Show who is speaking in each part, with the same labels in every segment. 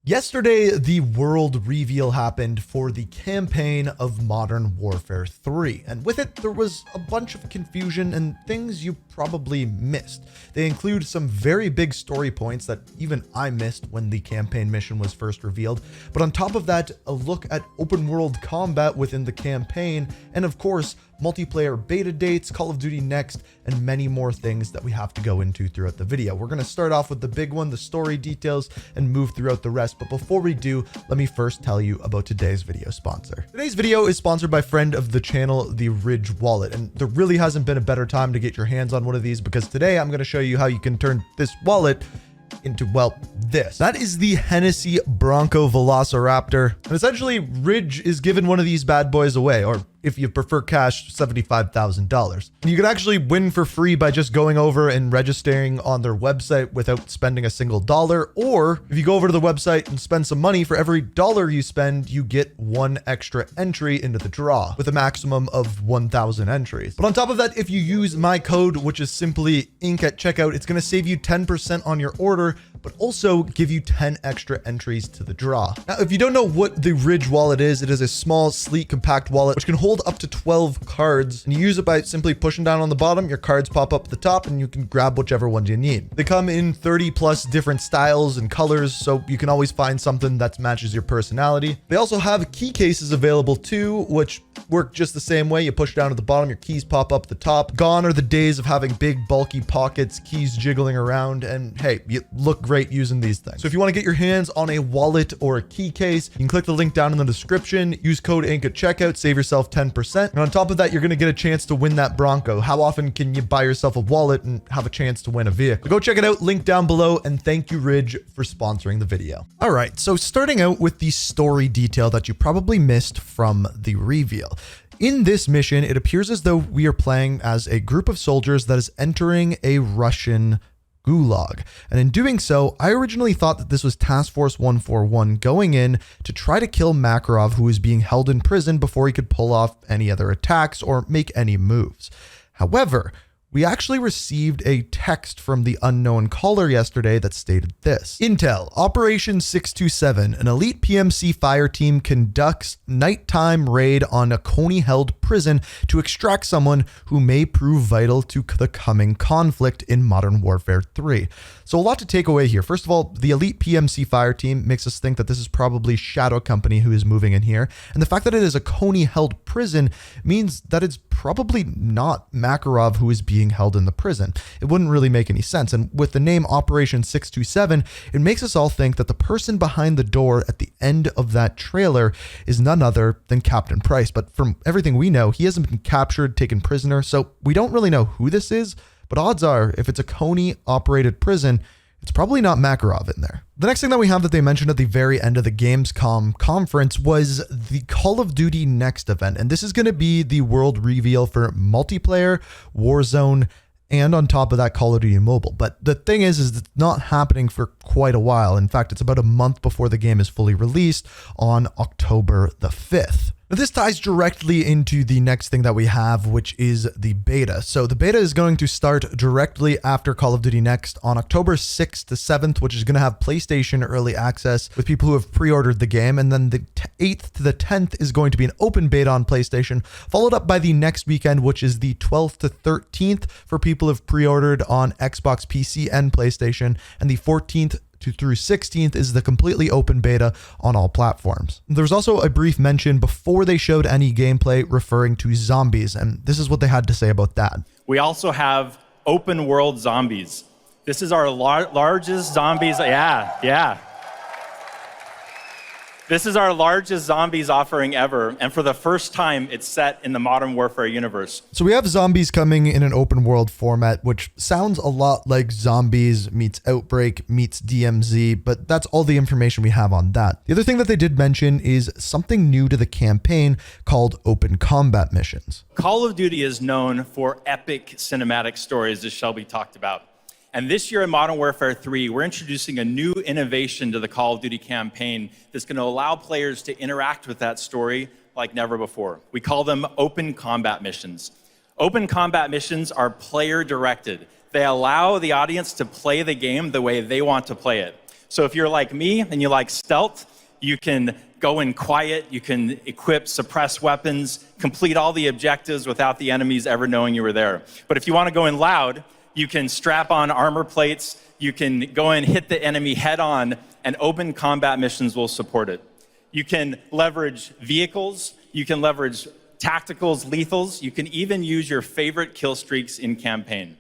Speaker 1: Yesterday, the world reveal happened for the campaign of Modern Warfare 3, and with it, there was a bunch of confusion and things you probably missed. They include some very big story points that even I missed when the campaign mission was first revealed, but on top of that, a look at open world combat within the campaign, and of course, multiplayer beta dates, Call of Duty Next, and many more things that we have to go into throughout the video. We're going to start off with the big one, the story details, and move throughout the rest. But before we do, let me first tell you about today's video sponsor. Today's video is sponsored by friend of the channel, the Ridge Wallet. And there really hasn't been a better time to get your hands on one of these, because today I'm going to show you how you can turn this wallet into, well, this. That is the Hennessy Bronco Velociraptor. And essentially, Ridge is giving one of these bad boys away, or if you prefer cash, $75,000. You can actually win for free by just going over and registering on their website without spending a single dollar. Or if you go over to the website and spend some money, for every dollar you spend, you get one extra entry into the draw with a maximum of 1,000 entries. But on top of that, if you use my code, which is simply INK at checkout, it's going to save you 10% on your order, but also give you 10 extra entries to the draw. Now, if you don't know what the Ridge wallet is, it is a small, sleek, compact wallet which can hold up to 12 cards, and you use it by simply pushing down on the bottom. Your cards pop up at the top and you can grab whichever ones you need. They come in 30 plus different styles and colors, so you can always find something that matches your personality. They also have key cases available too, which work just the same way. You push down at the bottom, your keys pop up at the top. Gone are the days of having big bulky pockets, keys jiggling around, and hey, you look great using these things. So if you want to get your hands on a wallet or a key case, you can click the link down in the description, use code INK at checkout, save yourself 10%. And on top of that, you're going to get a chance to win that Bronco. How often can you buy yourself a wallet and have a chance to win a vehicle? Go check it out, link down below, and thank you, Ridge, for sponsoring the video. All right, so starting out with the story detail that you probably missed from the reveal. In this mission, it appears as though we are playing as a group of soldiers that is entering a Russian gulag. And in doing so, I originally thought that this was Task Force 141 going in to try to kill Makarov, who is being held in prison before he could pull off any other attacks or make any moves. However, we actually received a text from the unknown caller yesterday that stated this. Intel, Operation 627, an elite PMC fire team conducts nighttime raid on a Coney-held prison to extract someone who may prove vital to the coming conflict in Modern Warfare 3. So a lot to take away here. First of all, the elite PMC fire team makes us think that this is probably Shadow Company who is moving in here. And the fact that it is a Coney-held prison means that it's probably not Makarov who is being held in the prison. It wouldn't really make any sense. And with the name Operation 627, it makes us all think that the person behind the door at the end of that trailer is none other than Captain Price. But from everything we know, he hasn't been captured, taken prisoner, so we don't really know who this is. But odds are, if it's a Coney-operated prison, it's probably not Makarov in there. The next thing that we have that they mentioned at the very end of the Gamescom conference was the Call of Duty Next event. And this is going to be the world reveal for multiplayer, Warzone, and on top of that, Call of Duty Mobile. But the thing is it's not happening for quite a while. In fact, it's about a month before the game is fully released on October the 5th. Now, this ties directly into the next thing that we have, which is the beta. So the beta is going to start directly after Call of Duty Next on October 6th to 7th, which is going to have PlayStation early access with people who have pre-ordered the game. And then the 8th to the 10th is going to be an open beta on PlayStation, followed up by the next weekend, which is the 12th to 13th for people who have pre-ordered on Xbox, PC, and PlayStation. And the 14th through 16th is the completely open beta on all platforms. There's also a brief mention before they showed any gameplay referring to zombies, and this is what they had to say about that.
Speaker 2: We also have open world zombies. This is our largest zombies. Yeah. This is our largest zombies offering ever, and for the first time, it's set in the Modern Warfare universe.
Speaker 1: So we have zombies coming in an open world format, which sounds a lot like Zombies meets Outbreak meets DMZ, but that's all the information we have on that. The other thing that they did mention is something new to the campaign called open combat missions.
Speaker 2: Call of Duty is known for epic cinematic stories, as Shelby talked about. And this year in Modern Warfare 3, we're introducing a new innovation to the Call of Duty campaign that's going to allow players to interact with that story like never before. We call them open combat missions. Open combat missions are player directed. They allow the audience to play the game the way they want to play it. So if you're like me and you like stealth, you can go in quiet, you can equip suppress weapons, complete all the objectives without the enemies ever knowing you were there. But if you want to go in loud, you can strap on armor plates, you can go in, hit the enemy head on, and open combat missions will support it. You can leverage vehicles, you can leverage tacticals, lethals, you can even use your favorite kill streaks in campaign.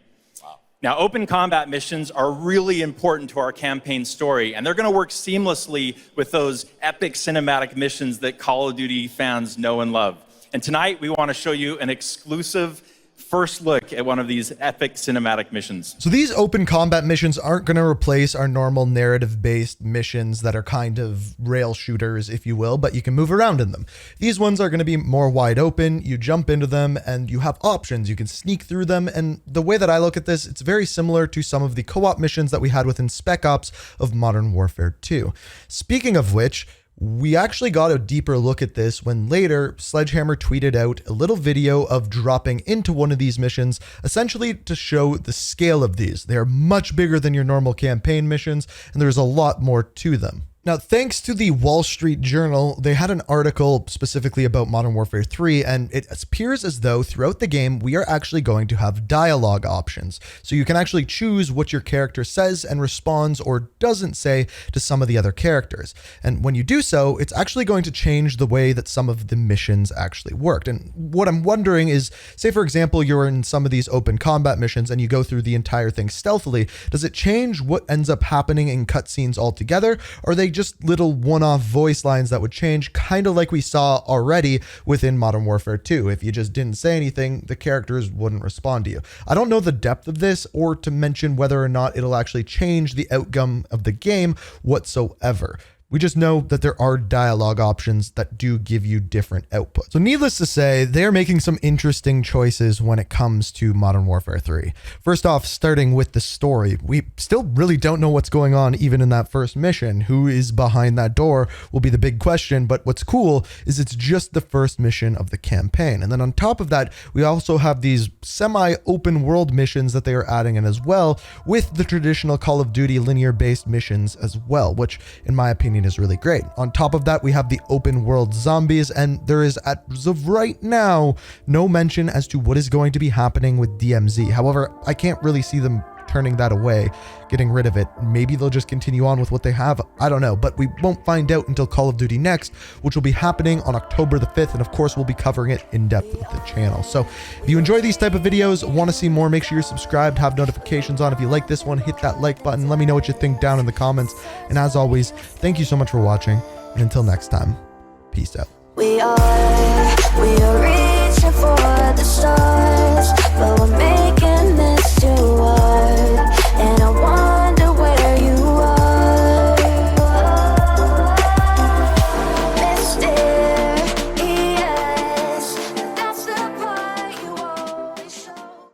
Speaker 2: Now, open combat missions are really important to our campaign story, and they're going to work seamlessly with those epic cinematic missions that Call of Duty fans know and love. And tonight, we want to show you an exclusive first look at one of these epic cinematic missions.
Speaker 1: So these open combat missions aren't going to replace our normal narrative-based missions that are kind of rail shooters, if you will, but you can move around in them. These ones are going to be more wide open. You jump into them and you have options. You can sneak through them. And the way that I look at this, it's very similar to some of the co-op missions that we had within Spec Ops of Modern Warfare 2. Speaking of which, we actually got a deeper look at this when later Sledgehammer tweeted out a little video of dropping into one of these missions, essentially to show the scale of these. They are much bigger than your normal campaign missions, and there's a lot more to them. Now, thanks to the Wall Street Journal, they had an article specifically about Modern Warfare 3, and it appears as though throughout the game, we are actually going to have dialogue options. So you can actually choose what your character says and responds or doesn't say to some of the other characters. And when you do so, it's actually going to change the way that some of the missions actually worked. And what I'm wondering is, say for example, you're in some of these open combat missions and you go through the entire thing stealthily, does it change what ends up happening in cutscenes altogether? Or are they just little one-off voice lines that would change, kind of like we saw already within Modern Warfare 2. If you just didn't say anything, the characters wouldn't respond to you. I don't know the depth of this or to mention whether or not it'll actually change the outcome of the game whatsoever. We just know that there are dialogue options that do give you different outputs. So needless to say, they're making some interesting choices when it comes to Modern Warfare 3. First off, starting with the story, we still really don't know what's going on even in that first mission. Who is behind that door will be the big question, but what's cool is it's just the first mission of the campaign. And then on top of that, we also have these semi-open world missions that they are adding in as well, with the traditional Call of Duty linear-based missions as well, which in my opinion is really great. On top of that, we have the open world zombies, and there is, as of right now, no mention as to what is going to be happening with DMZ. However, I can't really see them turning that away, getting rid of it. Maybe they'll just continue on with what they have. I don't know, but we won't find out until Call of Duty Next, which will be happening on October the 5th. And of course, we'll be covering it in depth with the channel. So if you enjoy these type of videos, want to see more, make sure you're subscribed, have notifications on. If you like this one, hit that like button. Let me know what you think down in the comments. And as always, thank you so much for watching. And until next time, peace out.
Speaker 3: We are